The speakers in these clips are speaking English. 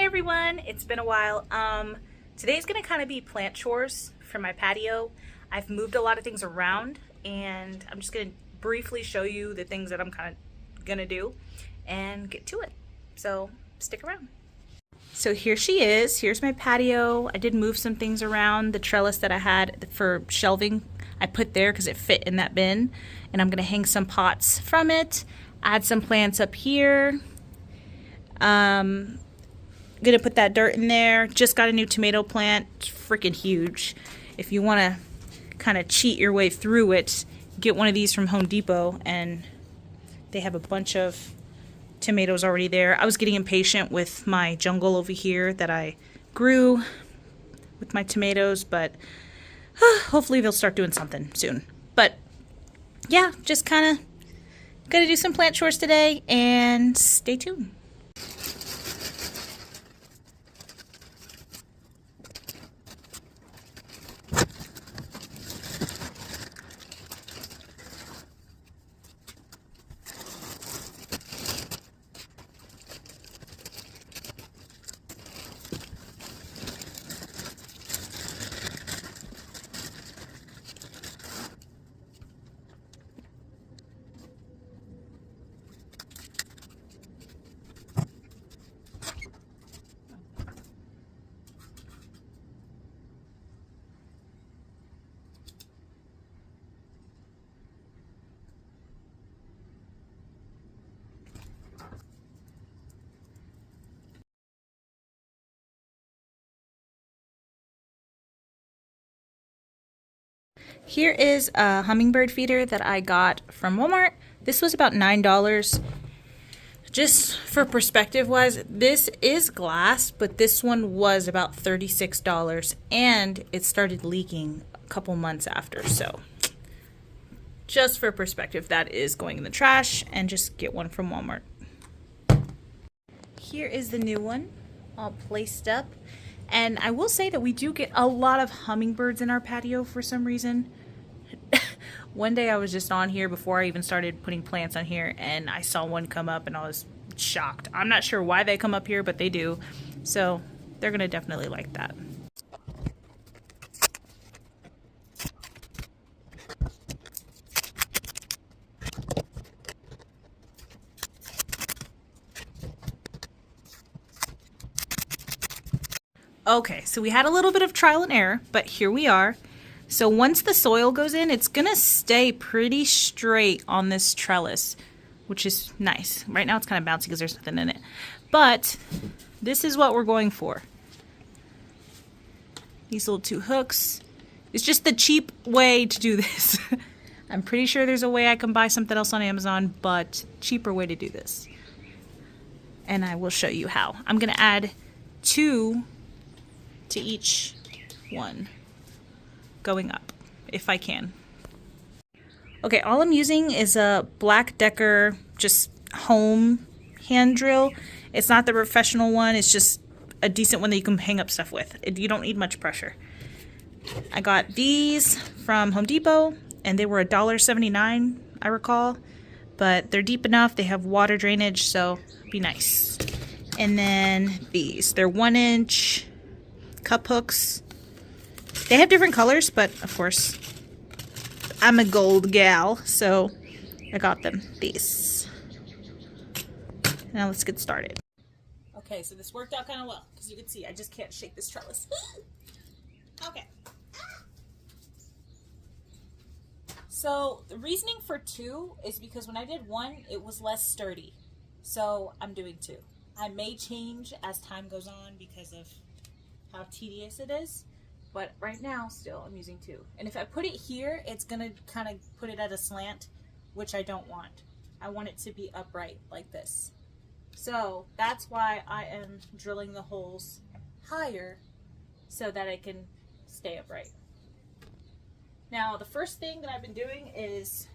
everyone, it's been a while. Today's gonna kind of be plant chores for my patio. I've moved a lot of things around and I'm just gonna briefly show you the things that I'm kind of gonna do and get to it. So stick around. So here she is. Here's my patio. I did move some things around. The trellis that I had for shelving I put there because it fit in that bin, and I'm gonna hang some pots from it, add some plants up here. Gonna put that dirt in there. Just got a new tomato plant, freaking huge. If you want to kind of cheat your way through it, get one of these from Home Depot, and they have a bunch of tomatoes already there. I was getting impatient with my jungle over here that I grew with my tomatoes, but hopefully they'll start doing something soon. But yeah, just kind of gonna do some plant chores today, and stay tuned. Here is a hummingbird feeder that I got from Walmart. This was about $9. Just for perspective wise, this is glass, but this one was about $36, and it started leaking a couple months after. So just for perspective, that is going in the trash, and just get one from Walmart. Here is the new one, all placed up. And I will say that we do get a lot of hummingbirds in our patio for some reason. One day I was just on here before I even started putting plants on here, and I saw one come up and I was shocked. I'm not sure why they come up here, but they do. So they're gonna definitely like that. Okay, so we had a little bit of trial and error, but here we are. So once the soil goes in, it's gonna stay pretty straight on this trellis, which is nice. Right now it's kind of bouncy because there's nothing in it. But this is what we're going for. These little two hooks. It's just the cheap way to do this. I'm pretty sure there's a way I can buy something else on Amazon, but cheaper way to do this. And I will show you how. I'm gonna add 2 to each one going up, if I can. Okay, all I'm using is a Black Decker just home hand drill. It's not the professional one, it's just a decent one that you can hang up stuff with. You don't need much pressure. I got these from Home Depot, and they were $1.79, I recall, but they're deep enough, they have water drainage, so it'd be nice. And then these, they're 1-inch cup hooks. They have different colors, but of course I'm a gold gal, so I got them these. Now let's get started. Okay, so this worked out kind of well, because you can see I just can't shake this trellis. Okay. So the reasoning for 2 is because when I did 1, it was less sturdy. So I'm doing 2. I may change as time goes on because of how tedious it is, but right now still I'm using 2. And if I put it here, it's gonna kind of put it at a slant, which I don't want. I want it to be upright like this. So that's why I am drilling the holes higher so that it can stay upright. Now the first thing that I've been doing is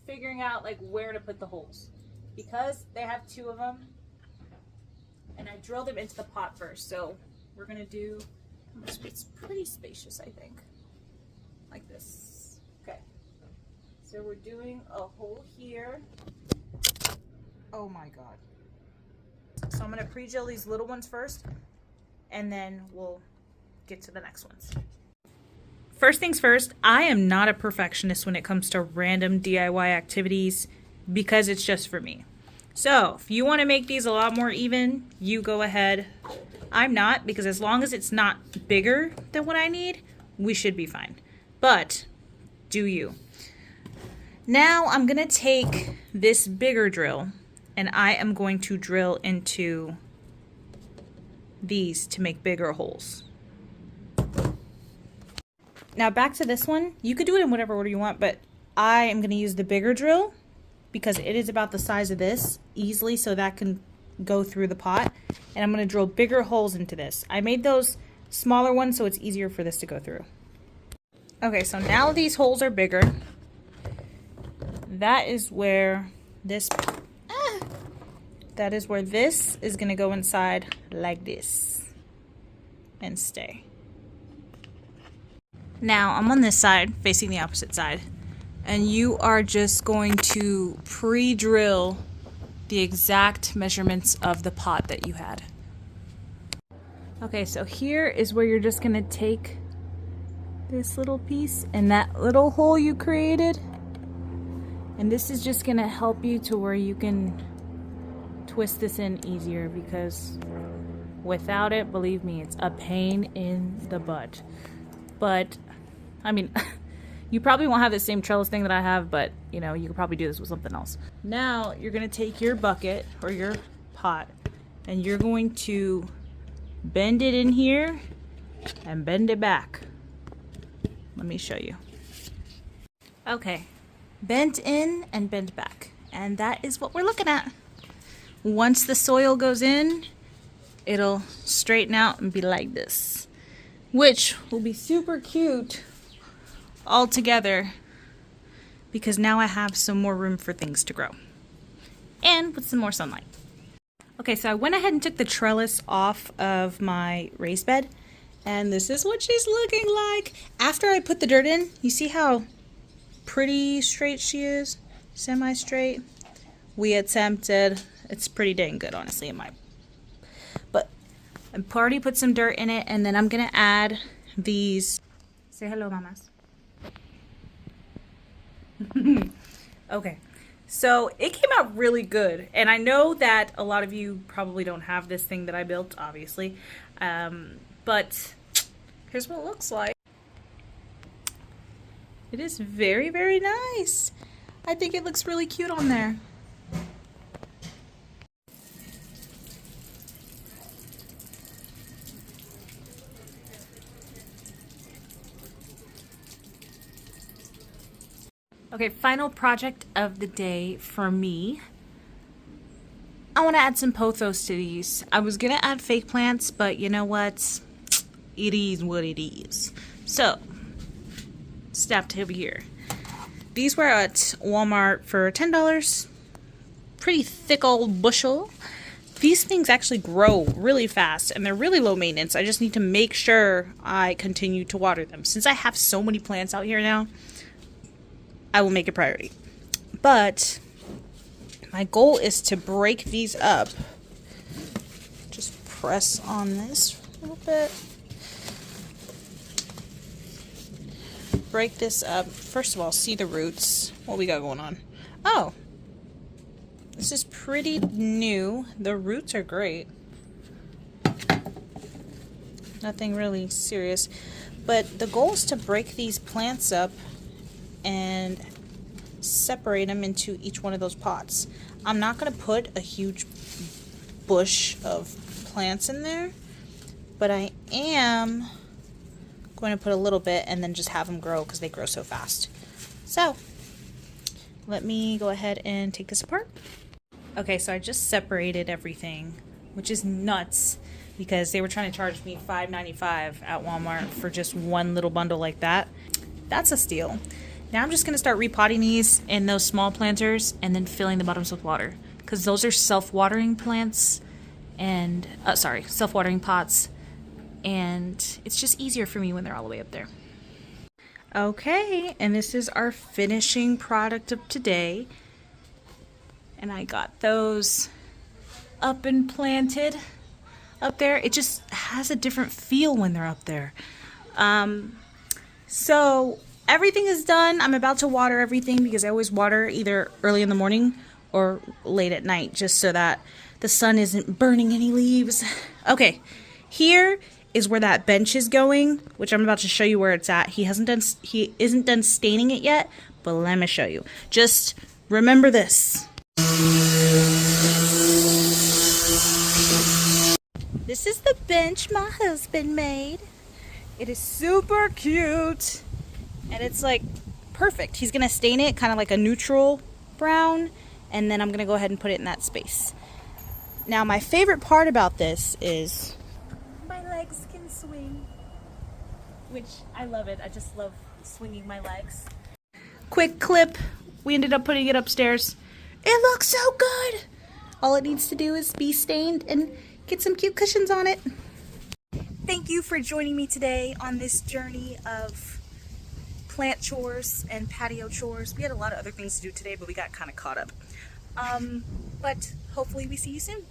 figuring out like where to put the holes, because they have 2 of them, and I drilled them into the pot first. So we're gonna do, it's pretty spacious, I think, like this. Okay, so we're doing a hole here. Oh my God. So I'm going to pre-drill these little ones first, and then we'll get to the next ones. First things first, I am not a perfectionist when it comes to random DIY activities because it's just for me. So if you want to make these a lot more even, you go ahead. I'm not, because as long as it's not bigger than what I need, we should be fine. But do you. Now I'm going to take this bigger drill and I am going to drill into these to make bigger holes. Now back to this one. You could do it in whatever order you want, but I am going to use the bigger drill because it is about the size of this easily, so that can go through the pot. And I'm going to drill bigger holes into this. I made those smaller ones so it's easier for this to go through. Okay, so now these holes are bigger. That is where this is going to go inside like this and stay. Now I'm on this side facing the opposite side, and you are just going to pre-drill the exact measurements of the pot that you had. Okay, so here is where you're just going to take this little piece and that little hole you created, and this is just going to help you to where you can twist this in easier, because without it, believe me, it's a pain in the butt. But I mean, you probably won't have the same trellis thing that I have, but you know, you could probably do this with something else. Now you're going to take your bucket or your pot and you're going to bend it in here and bend it back. Let me show you. Okay, bent in and bent back. And that is what we're looking at. Once the soil goes in, it'll straighten out and be like this, which will be super cute all together because now I have some more room for things to grow and with some more sunlight. Okay, so I went ahead and took the trellis off of my raised bed, and this is what she's looking like. After I put the dirt in, you see how pretty straight she is? Semi-straight. We attempted. It's pretty dang good, honestly, in my... But I've already put some dirt in it, and then I'm gonna add these. Say hello, mamas. Okay, so it came out really good, and I know that a lot of you probably don't have this thing that I built, obviously, but here's what it looks like. It is very, very nice. I think it looks really cute on there. Okay, final project of the day for me. I want to add some pothos to these. I was going to add fake plants, but you know what? It is what it is. So, step over here. These were at Walmart for $10. Pretty thick old bushel. These things actually grow really fast, and they're really low maintenance. I just need to make sure I continue to water them. Since I have so many plants out here now, I will make a priority. But my goal is to break these up. Just press on this a little bit. Break this up. First of all, see the roots. What we got going on? Oh, this is pretty new. The roots are great. Nothing really serious. But the goal is to break these plants up and separate them into each one of those pots. I'm not going to put a huge bush of plants in there, but I am going to put a little bit and then just have them grow because they grow so fast. So let me go ahead and take this apart. Okay, so I just separated everything, which is nuts because they were trying to charge me $5.95 at Walmart for just one little bundle like that. That's a steal. Now I'm just going to start repotting these in those small planters and then filling the bottoms with water, because those are self-watering plants and self-watering pots, and it's just easier for me when they're all the way up there. Okay, and this is our finishing product of today, and I got those up and planted up there. It just has a different feel when they're up there. So everything is done. I'm about to water everything because I always water either early in the morning or late at night just so that the sun isn't burning any leaves. Okay, here is where that bench is going, which I'm about to show you where it's at. He isn't done staining it yet, but let me show you. Just remember this. This is the bench my husband made. It is super cute. And it's like perfect. He's gonna stain it kind of like a neutral brown, and then I'm gonna go ahead and put it in that space. Now my favorite part about this is my legs can swing, which I love it. I just love swinging my legs. Quick clip. We ended up putting it upstairs. It looks so good. All it needs to do is be stained and get some cute cushions on it. Thank you for joining me today on this journey of plant chores and patio chores. We had a lot of other things to do today, but we got kind of caught up. But hopefully we see you soon.